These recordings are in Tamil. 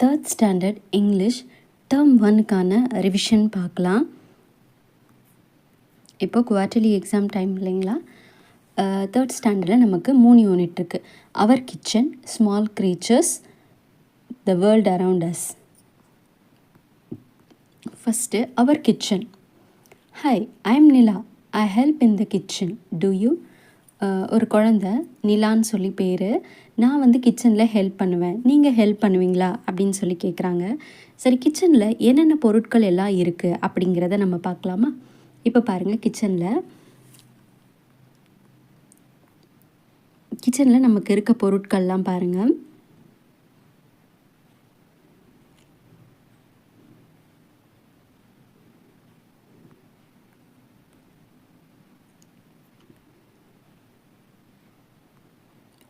3rd ஸ்டாண்டர்ட் இங்கிலீஷ் டேர்ம் 1க்கான ரிவிஷன் பார்க்கலாம். இப்போ குவார்ட்டர்லி எக்ஸாம் டைம் இல்லைங்களா? 3rd ஸ்டாண்டர்டில் நமக்கு 3 யூனிட் இருக்குது. Our kitchen, small creatures, the world around us. First our kitchen. Hi, I am Nila. I help in the kitchen. Do you? ஒரு குழந்த நிலான்னு சொல்லி பேர். நான் வந்து கிச்சனில் ஹெல்ப் பண்ணுவேன், நீங்கள் ஹெல்ப் பண்ணுவீங்களா அப்படின்னு சொல்லி கேட்குறாங்க. சரி, கிச்சனில் என்னென்ன பொருட்கள் எல்லாம் இருக்குது அப்படிங்கிறத நம்ம பார்க்கலாமா? இப்போ பாருங்கள், கிச்சனில் நமக்கு இருக்க பொருட்கள்லாம் பாருங்கள்.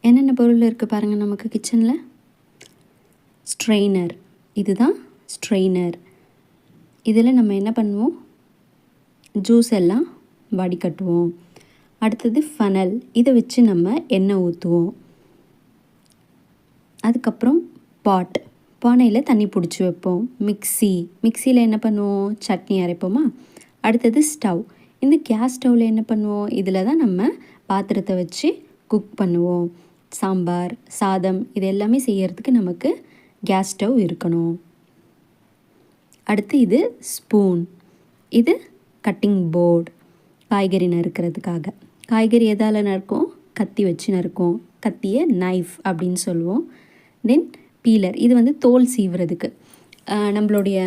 என்னென்ன பொருள் இருக்குது பாருங்கள் நமக்கு கிச்சனில். ஸ்ட்ரெயினர், இதுதான் ஸ்ட்ரெயினர். இதில் நம்ம என்ன பண்ணுவோம்? ஜூஸ் எல்லாம் வடிகட்டுவோம். அடுத்தது ஃபனல், இதை வச்சு நம்ம எண்ணெய் ஊற்றுவோம். அதுக்கப்புறம் பானையில் தண்ணி பிடிச்சி வைப்போம். மிக்சியில் என்ன பண்ணுவோம்? சட்னி அரைப்போமா? அடுத்தது ஸ்டவ். இந்த கேஸ் ஸ்டவ்வில் என்ன பண்ணுவோம்? இதில் தான் நம்ம பாத்திரத்தை வச்சு குக் பண்ணுவோம். சாம்பார், சாதம் இது எல்லாமே செய்யறதுக்கு நமக்கு கேஸ் ஸ்டவ் இருக்கணும். அடுத்து இது ஸ்பூன், இது கட்டிங் போர்டு, காய்கறி நறுக்கிறதுக்காக. காய்கறி எதால் நறுக்கும்? கத்தி வச்சு நறுக்கும். கத்தியை நைஃப் அப்படின்னு சொல்லுவோம். தென் பீலர், இது வந்து தோல் சீவுறதுக்கு. நம்மளுடைய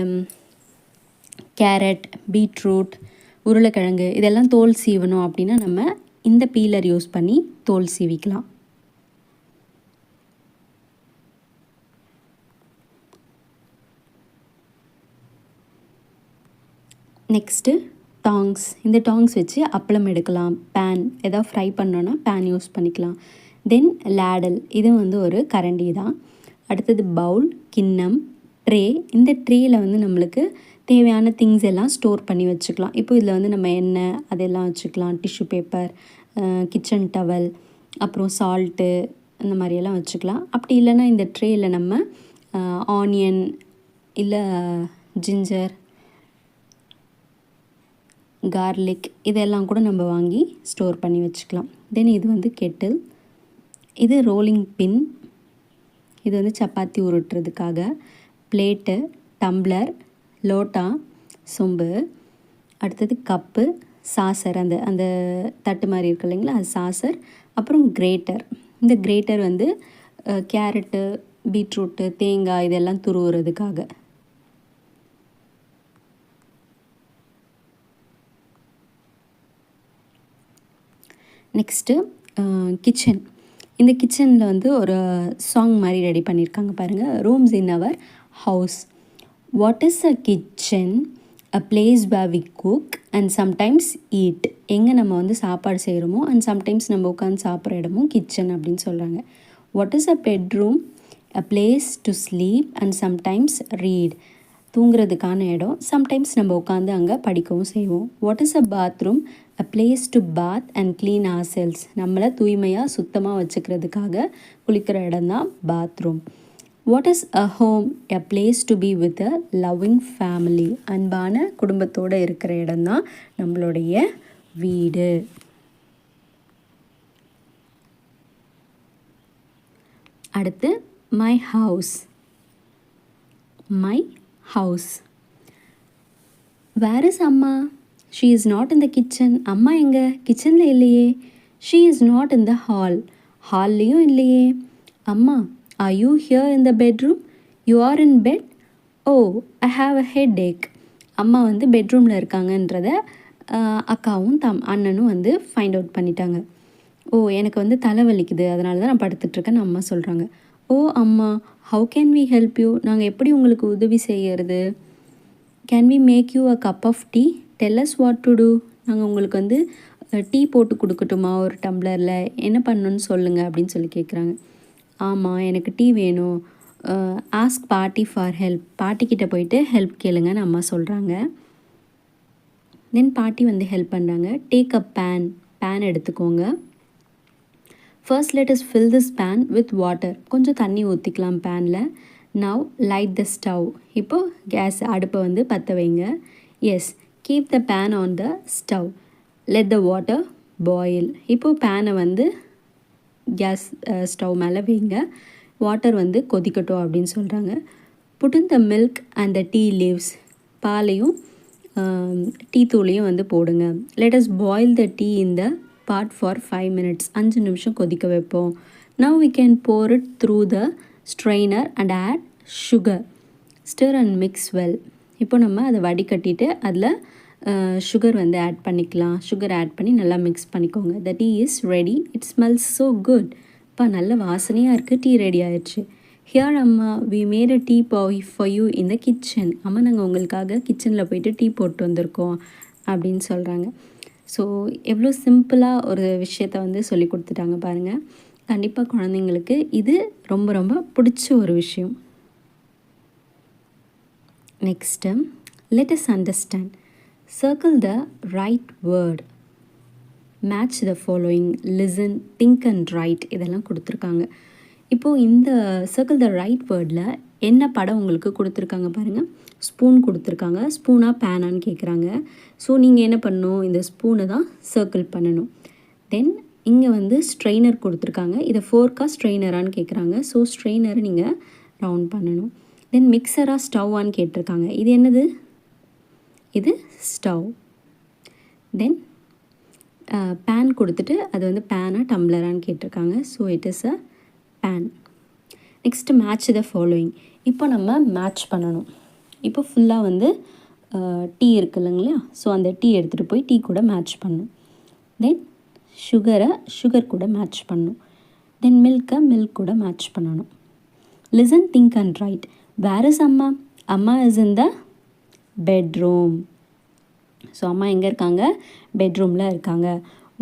கேரட், பீட்ரூட், உருளைக்கிழங்கு இதெல்லாம் தோல் சீவணும் அப்படின்னா நம்ம இந்த பீலர் யூஸ் பண்ணி தோல் சீவிக்கலாம். Next tongs. இந்த டாங்ஸ் வச்சு அப்பளம் எடுக்கலாம். பேன், எதாவது ஃப்ரை பண்ணோன்னா பேன் யூஸ் பண்ணிக்கலாம். தென் லேடல், இது வந்து ஒரு கரண்டி தான். அடுத்தது பவுல், கிண்ணம், ட்ரே. இந்த ட்ரேயில் வந்து நம்மளுக்கு தேவையான திங்ஸ் எல்லாம் ஸ்டோர் பண்ணி வச்சுக்கலாம். இப்போ இதில் வந்து நம்ம எண்ணெய் அதெல்லாம் வச்சுக்கலாம். டிஷ்யூ பேப்பர், கிச்சன் டவல், அப்புறம் சால்ட்டு, இந்த மாதிரியெல்லாம் வச்சுக்கலாம். அப்படி இல்லைன்னா இந்த ட்ரேயில் நம்ம ஆனியன் இல்லை ஜிஞ்சர், கார்லிக் இதெல்லாம் கூட நம்ம வாங்கி ஸ்டோர் பண்ணி வச்சுக்கலாம். தென் இது வந்து கெட்டில், இது ரோலிங் பின், இது வந்து சப்பாத்தி உருட்டுறதுக்காக. பிளேட்டு, டம்ளர், லோட்டா, சொம்பு. அடுத்தது கப்பு, சாசர், அந்த தட்டு மாதிரி இருக்கு இல்லைங்களா, அது சாசர். அப்புறம் கிரேட்டர். இந்த கிரேட்டர் வந்து கேரட்டு, பீட்ரூட்டு, தேங்காய் இதெல்லாம் துருவுறதுக்காக. Next kitchen. இந்த கிச்சனில் வந்து ஒரு சாங் மாதிரி ரெடி பண்ணியிருக்காங்க பாருங்கள். Rooms in our house. What is a kitchen? A place where we cook and sometimes eat. எங்கே நம்ம வந்து சாப்பாடு செய்கிறோமோ அண்ட் சம்டைம்ஸ் நம்ம உட்காந்து சாப்பிட்ற இடமும் கிச்சன் அப்படின்னு சொல்கிறாங்க. What is a bedroom? A place to sleep and sometimes read. தூங்குறதுக்கான இடம், சம்டைம்ஸ் நம்ம உட்காந்து அங்கே படிக்கவும் செய்வோம். What is a bathroom? A place to bath and clean ourselves. நம்மளை தூய்மையாக சுத்தமாக வச்சுக்கிறதுக்காக குளிக்கிற இடம் தான் bathroom. What is a home? A place to be with a loving family. அன்பான குடும்பத்தோடு இருக்கிற இடம் தான் நம்மளுடைய வீடு. அடுத்து my house. House. Where is அம்மா? She is not in the kitchen. அம்மா எங்கே? கிச்சனில் இல்லையே. She is not in the ஹால்லேயும் இல்லையே. அம்மா, are you here in the bedroom? You are in bed? Oh, I have a headache. அம்மா வந்து பெட்ரூமில் இருக்காங்கன்றத அக்காவும் அண்ணனும் வந்து ஃபைண்ட் அவுட் பண்ணிட்டாங்க. ஓ, எனக்கு வந்து தலைவலிக்குது, அதனால தான் நான் படுத்துட்ருக்கேன்னு அம்மா சொல்கிறாங்க. ஓ அம்மா, how can we help you? நாங்கள் எப்படி உங்களுக்கு உதவி செய்கிறது? Can we make you a cup of tea? Tell us what to do. நாங்கள் உங்களுக்கு வந்து டீ போட்டு கொடுக்கட்டுமா ஒரு டம்ளரில்? என்ன பண்ணணுன்னு சொல்லுங்கள் அப்படின்னு சொல்லி கேட்குறாங்க. ஆமாம், எனக்கு டீ வேணும். ஆஸ்க் பாட்டி ஃபார் ஹெல்ப். பாட்டிக்கிட்ட போயிட்டு ஹெல்ப் கேளுங்கன்னு அம்மா சொல்கிறாங்க. தென் பாட்டி வந்து ஹெல்ப் பண்ணுறாங்க. டேக் அ பேன் எடுத்துக்கோங்க. First let us fill this pan with water. கொஞ்சம் தண்ணி ஊற்றிக்கலாம் பேனில். Now light the stove. இப்போது கேஸ் அடுப்பை வந்து பற்ற வைங்க. Yes, keep the pan on the stove. Let the water boil. இப்போது பேனை வந்து கேஸ் ஸ்டவ் மேலே வைங்க. வாட்டர் வந்து கொதிக்கட்டும் அப்படின்னு சொல்கிறாங்க. Put in the milk and the tea leaves. பாலையும் டீ தூளையும் வந்து போடுங்க. Let us boil the tea in the pot for 5 minutes. 5 நிமிஷம் கொதிக்க வைப்போம். Now we can pour it through the strainer and add sugar. Stir and mix well. இப்போ நம்ம அதை வடிகட்டிட்டு அதில் சுகர் வந்து ஆட் பண்ணிக்கலாம். சுகர் ஆட் பண்ணி நல்லா மிக்ஸ் பண்ணிக்கோங்க. The tea is ready. It smells so good. இப்போ நல்ல வாசனையாக இருக்குது. டீ ரெடி ஆயிடுச்சு. ஹியர் அம்மா, we made a tea for you in the kitchen. அம்மா, நாங்கள் உங்களுக்காக கிச்சனில் போயிட்டு டீ போட்டு வந்திருக்கோம் அப்படின்னு சொல்கிறாங்க. ஸோ எவ்வளோ சிம்பிளாக ஒரு விஷயத்த வந்து சொல்லி கொடுத்துட்டாங்க பாருங்கள். கண்டிப்பாக குழந்தைங்களுக்கு இது ரொம்ப ரொம்ப பிடிச்ச ஒரு விஷயம். Next, let us understand. Circle the right word. Match the following. Listen, think and write. இதெல்லாம் கொடுத்துருக்காங்க. இப்போது இந்த சர்க்கிள் த ரைட் வேர்டில் என்ன படம் உங்களுக்கு கொடுத்துருக்காங்க பாருங்கள். ஸ்பூன் கொடுத்துருக்காங்க. ஸ்பூனா பேனான்னு கேட்குறாங்க. ஸோ நீங்கள் என்ன பண்ணணும், இந்த ஸ்பூனை தான் சர்க்கிள் பண்ணணும். தென் இங்கே வந்து ஸ்ட்ரெயினர் கொடுத்துருக்காங்க. இதை ஃபோர்க்கா ஸ்ட்ரெயினரான்னு கேட்குறாங்க. ஸோ ஸ்ட்ரெயினரை நீங்கள் ரவுண்ட் பண்ணணும். தென் மிக்சராக ஸ்டவ்வான்னு கேட்டிருக்காங்க. இது என்னது? இது ஸ்டவ். தென் பேன் கொடுத்துட்டு அது வந்து பேனா டம்ளரான்னு கேட்டிருக்காங்க. So it is a pan. Next match the following. இப்போ நம்ம மேட்ச் பண்ணணும். இப்போ ஃபுல்லாக வந்து டீ இருக்குது இல்லைங்களா? ஸோ அந்த டீ எடுத்துகிட்டு போய் டீ கூட மேட்ச் பண்ணணும். தென் சுகரை சுகர் கூட மேட்ச் பண்ணணும். தென் மில்கை மில்க் கூட மேட்ச் பண்ணணும். Listen, think and write. Where is அம்மா? அம்மா is in the bedroom. So அம்மா எங்கே இருக்காங்க? பெட்ரூமில் இருக்காங்க.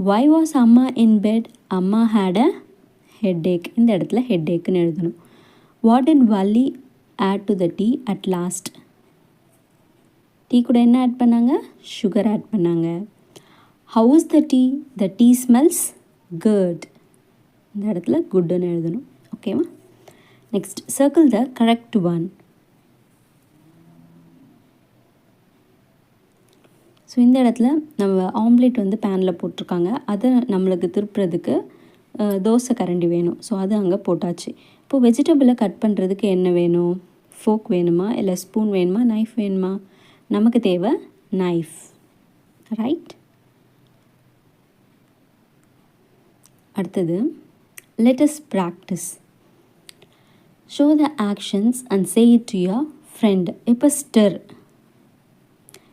வை வாஸ் அம்மா இன் பெட்? அம்மா ஹேட் அ ஹெட்ஏக். இந்த இடத்துல ஹெட்ஏக்குன்னு எழுதணும். What did Valli add to the tea at last? Tea கூட என்ன ஆட் பண்ணாங்க? சுகர் ஆட் பண்ணாங்க. How is the tea? The tea smells good. இந்த இடத்துல குட்டுன்னு எழுதணும். ஓகேவா? Next, circle the correct one. So இந்த இடத்துல நம்ம ஆம்லேட் வந்து பேனில் போட்டிருக்காங்க. அதை நம்மளுக்கு திருப்புறதுக்கு தோசை கரண்டி வேணும். ஸோ அது அங்கே போட்டாச்சு. இப்போது வெஜிடபிளை கட் பண்ணுறதுக்கு என்ன வேணும்? ஃபோக் வேணுமா, இல்லை ஸ்பூன் வேணுமா, நைஃப் வேணுமா? நமக்கு தேவை நைஃப். ரைட். அடுத்தது, let us practice. Show the actions and say it to your friend. இப்போ ஸ்டர்.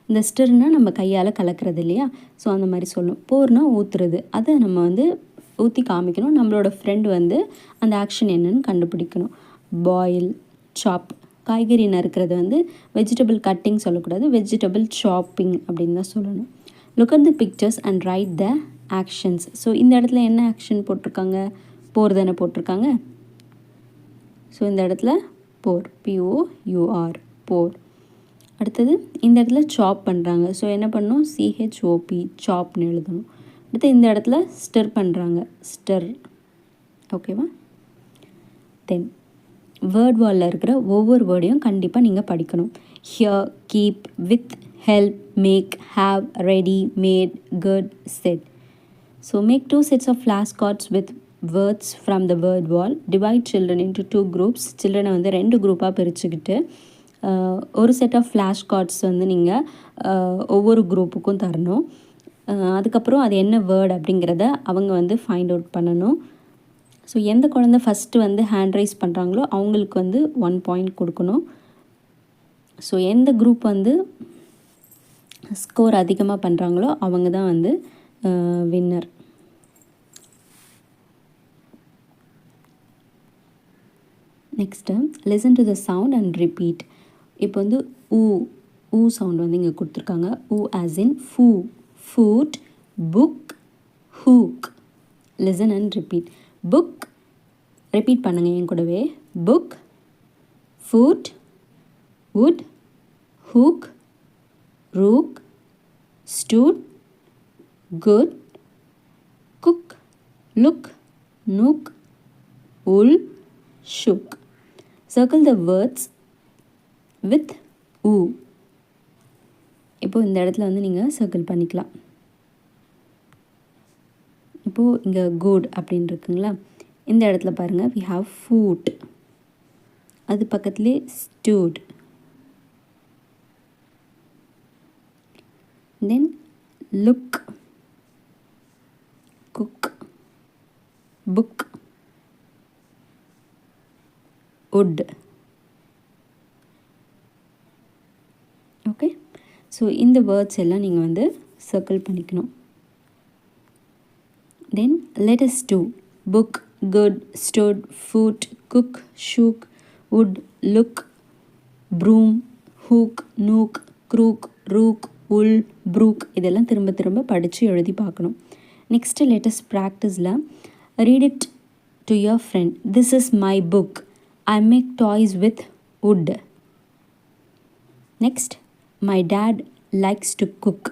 இந்த ஸ்டர்னால் நம்ம கையால் கலக்கிறது இல்லையா? ஸோ அந்த மாதிரி சொல்லணும். போர்னா ஊற்றுறது. அதை நம்ம வந்து ஊற்றி காமிக்கணும். நம்மளோட ஃப்ரெண்டு வந்து அந்த ஆக்ஷன் என்னன்னு கண்டுபிடிக்கணும். பாயில், சாப். காய்கறி நறுக்கிறது வந்து வெஜிடபிள் கட்டிங் சொல்லக்கூடாது, வெஜிடபிள் சாப்பிங் அப்படின்னு தான் சொல்லணும். Look at the pictures and right the actions. So இந்த இடத்துல என்ன ஆக்ஷன் போட்டிருக்காங்க? போர் தானே போட்டிருக்காங்க. ஸோ இந்த இடத்துல போர், POUR, போர். அடுத்தது இந்த இடத்துல சாப் பண்ணுறாங்க. ஸோ என்ன பண்ணணும்? CHOP, சாப்னு எழுதணும். அடுத்து இந்த இடத்துல ஸ்டர் பண்ணுறாங்க, ஸ்டர். ஓகேவா? தென் வேர்ட் வாலில் இருக்கிற ஒவ்வொரு வேர்டையும் கண்டிப்பாக நீங்கள் படிக்கணும். Here, keep, with, help, make, have, ready, made, good, set. So make 2 sets of flashcards with words from the word wall. Divide children into 2 groups. சில்ட்ரனை வந்து 2 குரூப்பாக பிரிச்சுக்கிட்டு ஒரு செட் ஆஃப் ஃப்ளாஷ் கார்ட்ஸ் வந்து நீங்கள் ஒவ்வொரு குரூப்புக்கும் தரணும். அதுக்கப்புறம் அது என்ன வேர்ட் அப்படிங்கிறத அவங்க வந்து ஃபைண்ட் அவுட் பண்ணணும். ஸோ எந்த குழந்தை ஃபஸ்ட்டு வந்து ஹேண்ட் ரைஸ் பண்ணுறாங்களோ அவங்களுக்கு வந்து 1 point கொடுக்கணும். ஸோ எந்த குரூப் வந்து ஸ்கோர் அதிகமாக பண்ணுறாங்களோ அவங்க தான் வந்து winner. Next, listen to the sound and repeat. இப்போ வந்து ஊ சவுண்ட் வந்து இங்கே கொடுத்துருக்காங்க. ஊ ஆஸ் இன் ஃபூ, foot, book, hook. Listen and repeat. Book, repeat பண்ணுங்கள் என் கூடவே. Book, foot, wood, hook, rook, stood, good, cook, look, nook, wool, shook. Circle the words with ஊ. இப்போது இந்த இடத்துல வந்து நீங்கள் சர்க்கிள் பண்ணிக்கலாம். இப்போது இங்கே good அப்படின்னு இருக்குங்களா, இந்த இடத்துல பாருங்கள் we have food, அது பக்கத்துலேயே stood, then look, cook, book, wood. Okay, so இந்த வேர்ட்ஸ் எல்லாம் நீங்கள் வந்து சர்க்கிள் பண்ணிக்கணும். தென் let us do book, good, stood, foot, cook, shook, wood, look, broom, hook, nook, crook, rook, wool, brook. இதெல்லாம் திரும்ப திரும்ப படித்து எழுதி பார்க்கணும். நெக்ஸ்ட்டு லேட்டஸ்ட் ப்ராக்டிஸில் read it to your friend. This is my book. I make toys with wood. Next my dad likes to cook.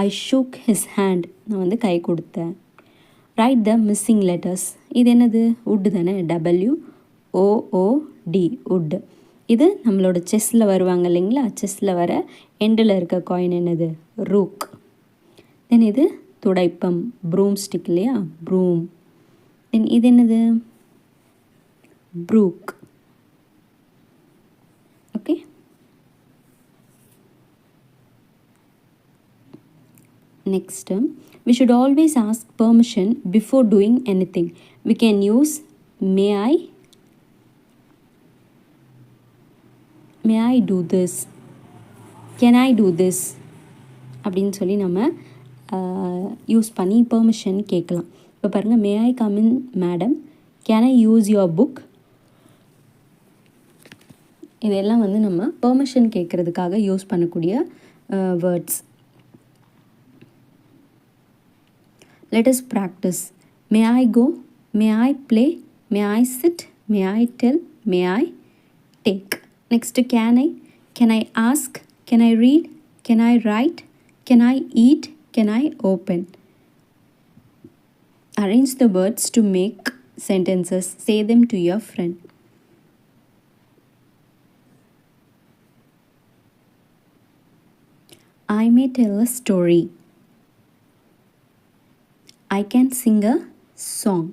I shook his hand. நான் வந்து கை கொடுத்தேன். write the missing letters. இது என்னது, wood தானே, WOOD, wood. இது நம்மளோட செஸ்ஸில் வருவாங்க இல்லைங்களா, செஸ்ஸில் வர எண்டில் இருக்க காயின் என்னது, ரூக். தென் இது துடைப்பம், ப்ரூம் ஸ்டிக் இல்லையா, ப்ரூம். தென் இது என்னது, Brook. Okay, next we should always ask permission before doing anything. We can use may I do this, can I do this அப்படின்னு சொல்லி நம்ம யூஸ் பண்ணி பெர்மிஷன் கேட்கலாம். இப்போ பாருங்கள், may I come in madam, can I use your book. இதெல்லாம் வந்து நம்ம பெர்மிஷன் கேட்குறதுக்காக யூஸ் பண்ணக்கூடிய words. Let us practice. May I go? May I play? May I sit? May I tell? May I take? Next, can I? Can I ask? Can I read? Can I write? Can I eat? Can I open? Arrange the words to make sentences. Say them to your friend. I may tell a story. I can sing a song.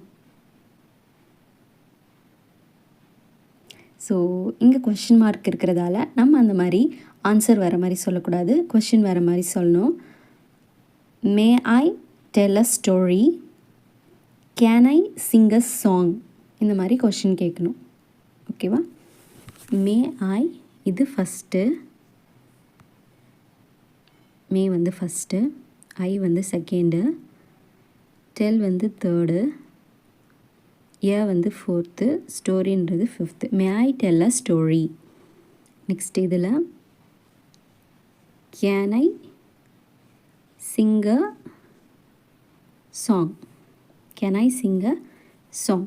So இங்கே கொஷின் மார்க் இருக்கிறதால நம்ம அந்த மாதிரி ஆன்சர் வேறு மாதிரி சொல்லக்கூடாது, கொஷின் வேறு மாதிரி சொல்லணும். May I tell a story, can I sing a song, இந்த மாதிரி கொஷின் கேட்கணும். ஓகேவா? மே ஐ இது ஃபஸ்ட்டு, மே வந்து ஃபஸ்ட்டு, ஐ வந்து செகண்டு, டெல் வந்து தேர்டு, ஏ வந்து ஃபோர்த்து, ஸ்டோரின்றது fifth. May I tell a story. Next இதில் can I sing a song, can I sing a song.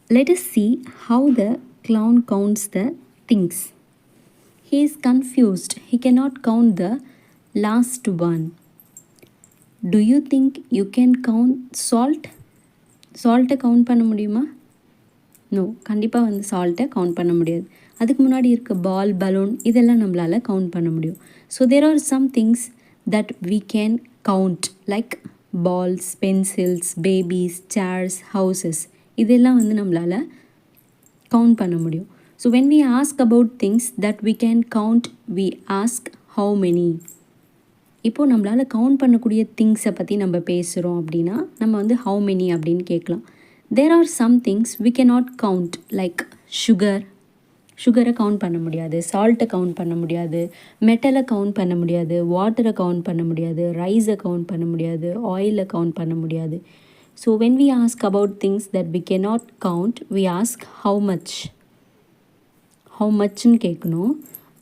Let us see how the clown counts the things. He is confused. He cannot count the last one. Do you think you can count salt? சால்ட்டை கவுண்ட் பண்ண முடியுமா? நோ, கண்டிப்பாக வந்து சால்ட்டை கவுண்ட் பண்ண முடியாது. அதுக்கு முன்னாடி இருக்க பால், பலூன் இதெல்லாம் நம்மளால் கவுண்ட் பண்ண முடியும். So there are some things that we can count like balls, pencils, babies, chairs, houses. இதெல்லாம் வந்து நம்மளால் கவுண்ட் பண்ண முடியும். So when we ask about things that we can count, we ask how many. இப்போது நம்மளால் கவுண்ட் பண்ணக்கூடிய திங்ஸை பற்றி நம்ம பேசுகிறோம் அப்படின்னா நம்ம வந்து how many அப்படின்னு கேட்கலாம். there are some things we cannot count like சுகரை கவுண்ட் பண்ண முடியாது, சால்ட்டை கவுண்ட் பண்ண முடியாது, மெட்டலை கவுண்ட் பண்ண முடியாது, வாட்டரை கவுண்ட் பண்ண முடியாது, ரைஸை கவுண்ட் பண்ண முடியாது, ஆயிலை கவுண்ட் பண்ண முடியாது. So when we ask about things that we cannot count, we ask how மச்ன்னு கேட்கணும்.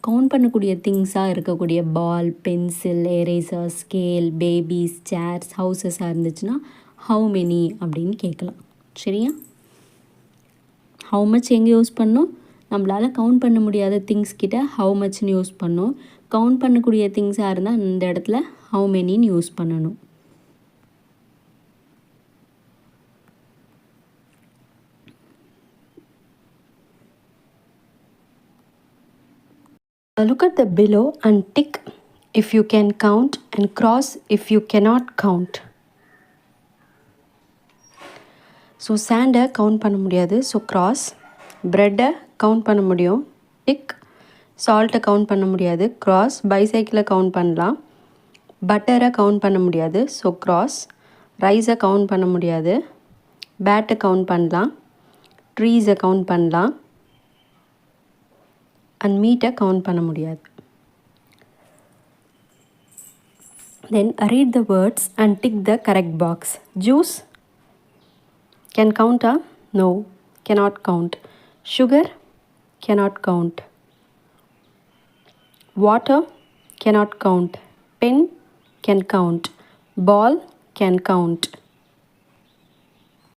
கவுண்ட் பண்ணக்கூடிய திங்ஸாக இருக்கக்கூடிய ball, pencil, eraser, scale, babies, chairs, ஹவுசஸாக இருந்துச்சுன்னா ஹவு மெனி அப்படின்னு கேட்கலாம். சரியா? ஹவு மச் எங்கே யூஸ் பண்ணோம்? நம்மளால் கவுண்ட் பண்ண முடியாத திங்ஸ் கிட்ட ஹவு மச்னு யூஸ் பண்ணோம். கவுண்ட் பண்ணக்கூடிய திங்ஸாக இருந்தால் அந்த இடத்துல ஹவு மெனின்னு யூஸ் பண்ணணும். Look at the below and tick if you can count and cross if you cannot count. So சாண்டை கவுண்ட் பண்ண முடியாது, ஸோ க்ராஸ். ப்ரெட்டை கவுண்ட் பண்ண முடியும், டிக். சால்ட்டை கவுண்ட் பண்ண முடியாது, க்ராஸ். பைசைக்கிளை கவுண்ட் பண்ணலாம். பட்டரை கவுண்ட் பண்ண முடியாது, ஸோ க்ராஸ். ரைஸை கவுண்ட் பண்ண முடியாது, பேட்டை கவுண்ட் பண்ணலாம். ட்ரீஸை கவுண்ட் பண்ணலாம். அண்ட் மீட்டை கவுண்ட் பண்ண முடியாது. Then read the words and tick the correct box. Juice, can count? No, cannot count. Sugar, cannot count. Water, cannot count. Pen, can count. Ball, can count.